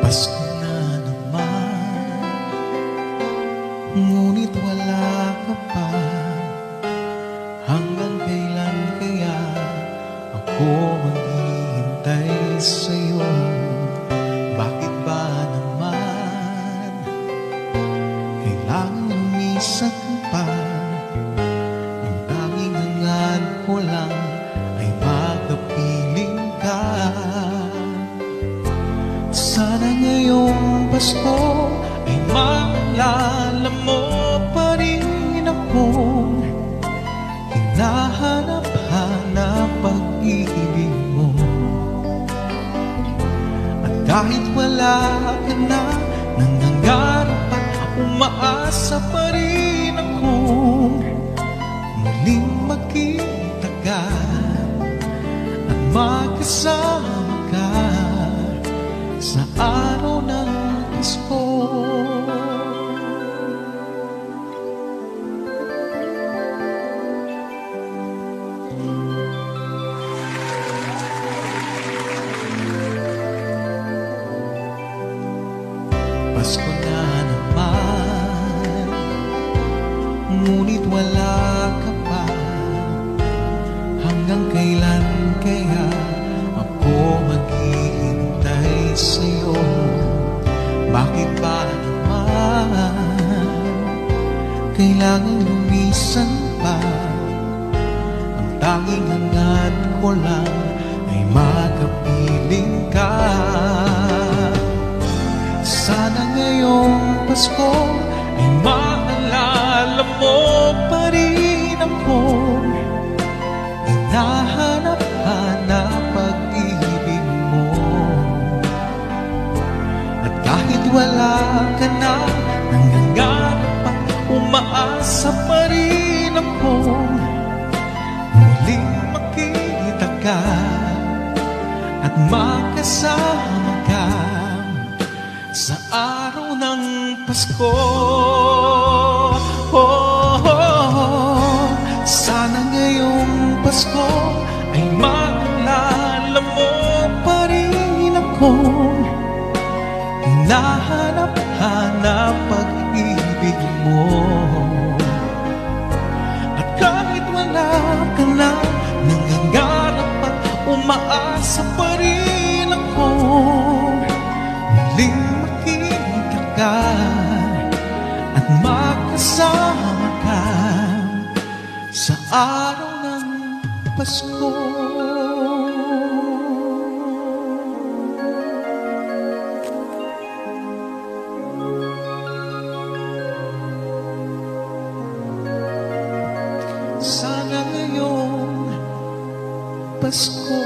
Pasko na naman, ngunit wala ka pa. Hanggang kailan kaya ako maghihintay sa'yo? Bakit ba naman kailangan lumisan pa? Ang tanging hangad ko lang ay makapiling ka. Sana ngayong Pasko ay maalala mo pa rin akong hinahanap-hanap pag-ibig mo. At kahit wala ka na, nangangarap at umaasa pa rin akong muling magkita ka at magkasama ka sa araw ng Pasko. Pasko na naman, ngunit wala ka pa. Hanggang kailan kaya ako maghihintay sa'yo? Bakit ba naman kailangan lumisan pa? Ang tanging hangad ko lang ay makapiling ka. Sana ngayong Pasko ay maalala mo pa rin akong hinahanap-hanap pag-ibig mo. At kahit wala ka na, nangangarap at umaasa pa rin akong muling makita ka at makasama ka sa araw ng Pasko. Sana ngayong Pasko ay maalala mo pa rin akong hinahanap-hanap pag-ibig mo. At kahit wala ka na, nangangarap at umaasa pa rin akong muling makita ka at makasama ka sa araw ng Pasko. Sana ngayong Pasko